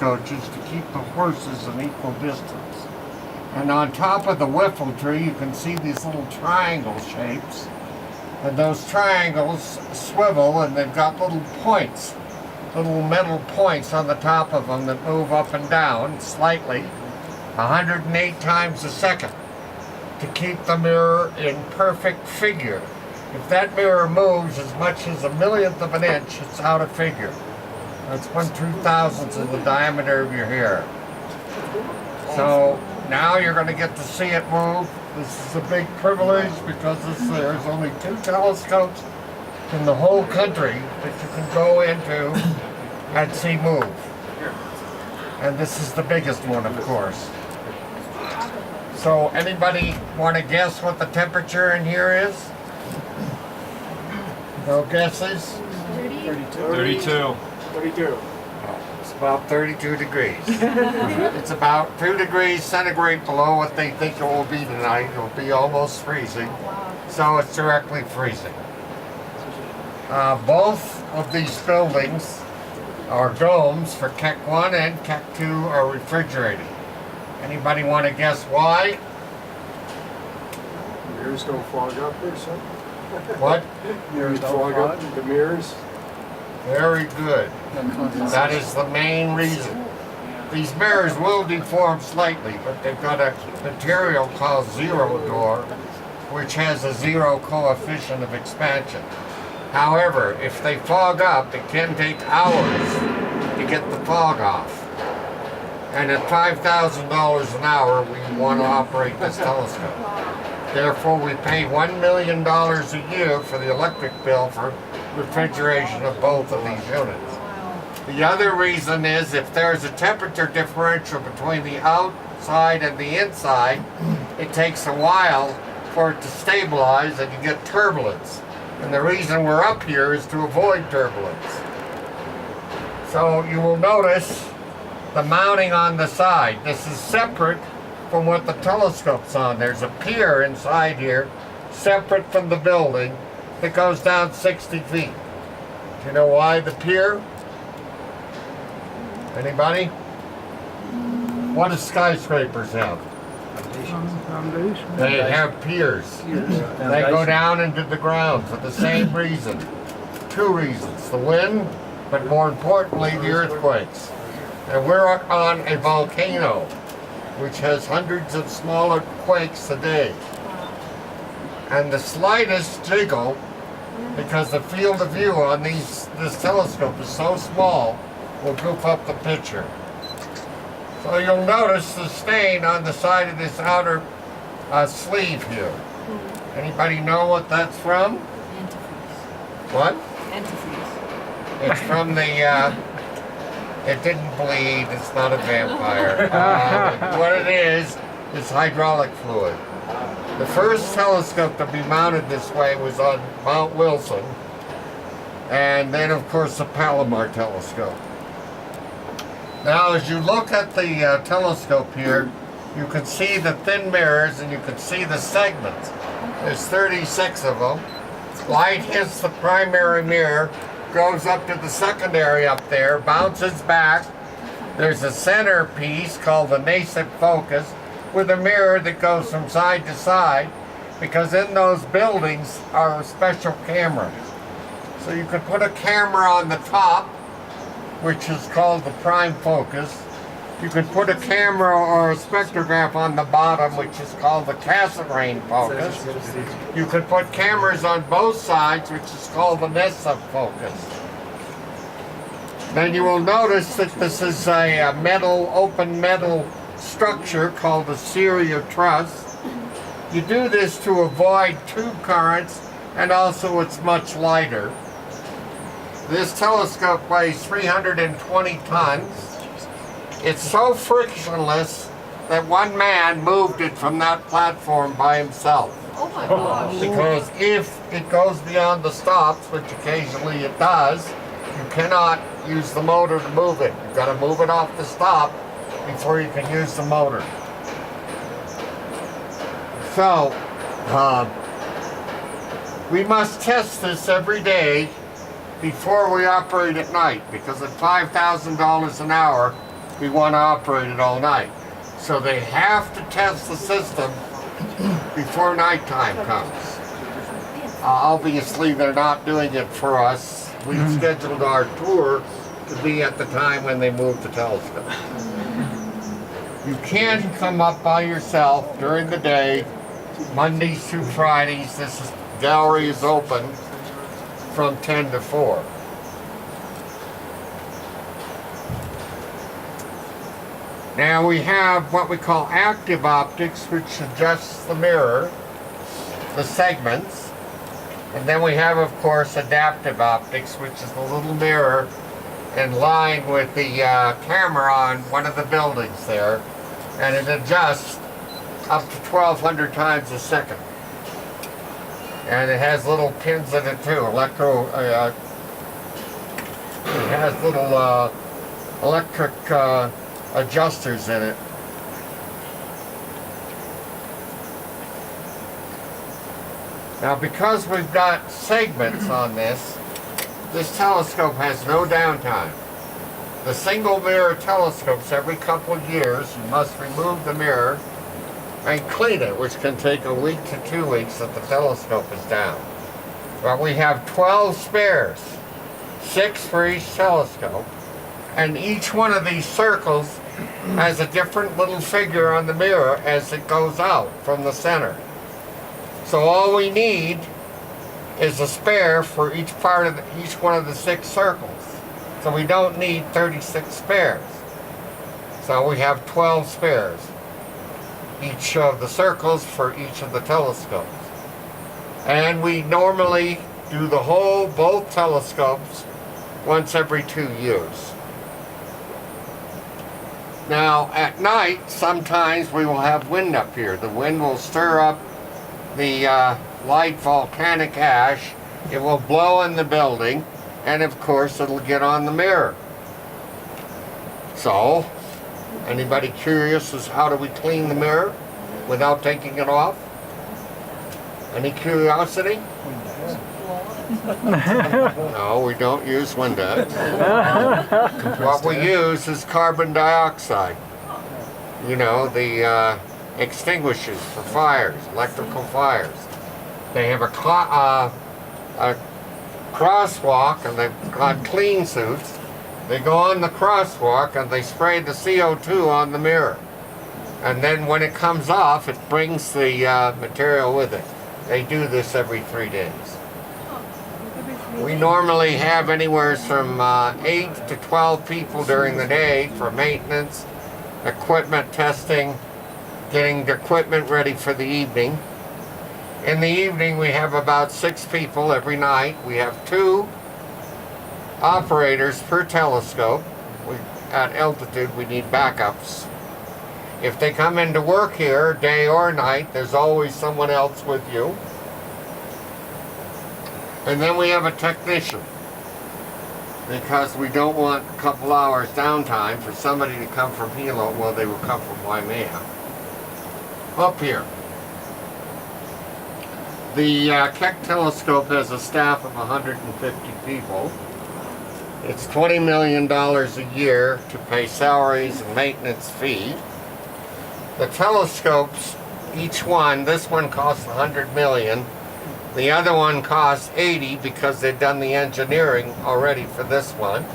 coaches to keep the horses an equal distance. And on top of the whiffle tree, you can see these little triangle shapes. And those triangles swivel, and they've got little points, little metal points on the top of them that move up and down slightly, 108 times a second, to keep the mirror in perfect figure. If that mirror moves as much as a millionth of an inch, it's out of figure. That's 1/2000th of the diameter of your hair. So now you're going to get to see it move. This is a big privilege because there's only 2 telescopes in the whole country that you can go into and see move. And this is the biggest one, of course. So anybody want to guess what the temperature in here is? No guesses? 32. It's about 32 degrees. It's about 2 degrees centigrade below what they think it will be tonight. It will be almost freezing. So it's directly freezing. Both of these buildings are domes for Keck 1 and Keck 2 are refrigerated. Anybody want to guess why? Mirrors don't fog up or something? What? Mirrors fog up, the mirrors? Very good. That is the main reason. These mirrors will deform slightly, but they've got a material called zero door, which has a zero coefficient of expansion. However, if they fog up, it can take hours to get the fog off. And at $5,000 an hour, we want to operate this telescope. Therefore, we pay $1 million a year for the electric bill for refrigeration of both of these units. The other reason is if there's a temperature differential between the outside and the inside, it takes a while for it to stabilize and you get turbulence. And the reason we're up here is to avoid turbulence. So you will notice the mounting on the side. This is separate from what the telescope's on. There's a pier inside here, separate from the building, that goes down 60 feet. Do you know why the pier? Anybody? What do skyscrapers have? Foundation. They have piers. They go down into the ground for the same reason. 2 reasons. The wind, but more importantly, the earthquakes. And we're on a volcano, which has hundreds of smaller quakes a day. And the slightest jiggle, because the field of view on this telescope is so small, will goof up the picture. So you'll notice the stain on the side of this outer sleeve here. Anybody know what that's from? Antifreeze. What? Antifreeze. It's from the, it didn't bleed, it's not a vampire. What it is hydraulic fluid. The first telescope to be mounted this way was on Mount Wilson, and then of course the Palomar telescope. Now as you look at the telescope here, you can see the thin mirrors and you can see the segments. There's 36 of them. Light hits the primary mirror, goes up to the secondary up there, bounces back. There's a center piece called the nascent focus with a mirror that goes from side to side, because in those buildings are special cameras. So you could put a camera on the top, which is called the prime focus. You could put a camera or a spectrograph on the bottom, which is called the Cassegrain focus. You could put cameras on both sides, which is called the Nessa focus. Then you will notice that this is a open metal structure called a Syria truss. You do this to avoid tube currents, and also it's much lighter. This telescope weighs 320 tons. It's so frictionless that one man moved it from that platform by himself. Oh my gosh. Because if it goes beyond the stops, which occasionally it does, you cannot use the motor to move it. You've got to move it off the stop before you can use the motor. So, we must test this every day before we operate at night, because at $5,000 an hour, we want to operate it all night. So they have to test the system before nighttime comes. Obviously, they're not doing it for us. We've scheduled our tour to be at the time when they move the telescope. You can come up by yourself during the day, Mondays through Fridays. Gallery is open from 10 to 4. Now we have what we call active optics, which adjusts the mirror, the segments. And then we have, of course, adaptive optics, which is the little mirror in line with the camera on one of the buildings there. And it adjusts up to 1,200 times a second. And it has little pins in it too, it has little electric adjusters in it. Now, because we've got segments on this telescope has no downtime. The single mirror telescopes, every couple of years, you must remove the mirror and clean it, which can take a week to 2 weeks if the telescope is down. But we have 12 spares, 6 for each telescope, and each one of these circles has a different little figure on the mirror as it goes out from the center. So all we need is a spare for each part of each one of the 6 circles. So we don't need 36 spares. So we have 12 spares. Each of the circles for each of the telescopes. And we normally do both telescopes once every 2 years. Now at night, sometimes we will have wind up here. The wind will stir up the light volcanic ash. It will blow in the building, and of course it'll get on the mirror. So, anybody curious as how do we clean the mirror without taking it off? Any curiosity? No, we don't use Windex. What we use is carbon dioxide. You know, the extinguishers for fires, electrical fires. They have a crosswalk, and they've got clean suits. They go on the crosswalk and they spray the CO2 on the mirror. And then when it comes off, it brings the material with it. They do this every 3 days. We normally have anywhere from 8 to 12 people during the day for maintenance, equipment testing, getting the equipment ready for the evening. In the evening, we have about 6 people every night. We have 2 operators per telescope. At altitude, we need backups. If they come into work here, day or night, there's always someone else with you. And then we have a technician, because we don't want a couple hours downtime for somebody to come from Hilo. Well, they will come from Waimea. Up here. The Keck telescope has a staff of 150 people. It's $20 million a year to pay salaries and maintenance fee. The telescopes, each one, this one costs $100 million. The other one costs $80 because they've done the engineering already for this one.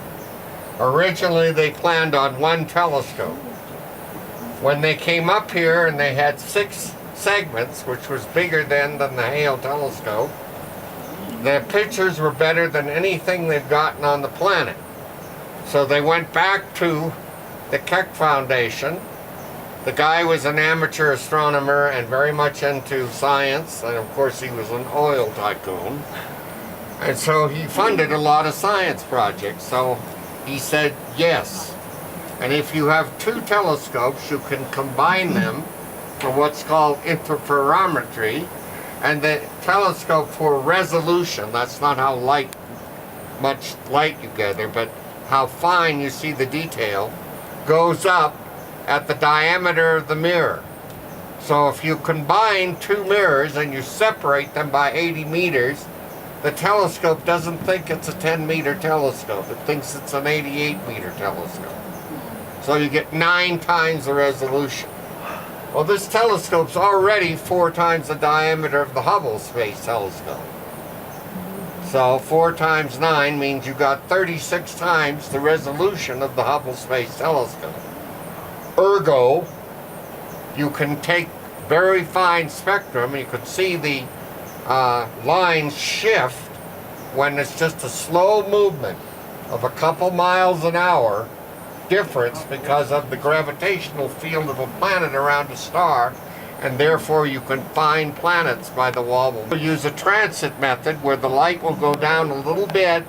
Originally, they planned on 1 telescope. When they came up here and they had 6 segments, which was bigger than the Hale telescope, the pictures were better than anything they've gotten on the planet. So they went back to the Keck Foundation. The guy was an amateur astronomer and very much into science, and of course he was an oil tycoon. And so he funded a lot of science projects, so he said yes. And if you have 2 telescopes, you can combine them for what's called interferometry, and the telescope for resolution, that's not how much light you gather, but how fine you see the detail, goes up at the diameter of the mirror. So if you combine 2 mirrors and you separate them by 80 meters, the telescope doesn't think it's a 10-meter telescope. It thinks it's an 88-meter telescope. So you get 9 times the resolution. Well, this telescope's already 4 times the diameter of the Hubble Space Telescope. So 4 times 9 means you got 36 times the resolution of the Hubble Space Telescope. Ergo, you can take very fine spectrum. You could see the lines shift when it's just a slow movement of a couple miles an hour difference because of the gravitational field of a planet around a star, and therefore you can find planets by the wobble. We use a transit method where the light will go down a little bit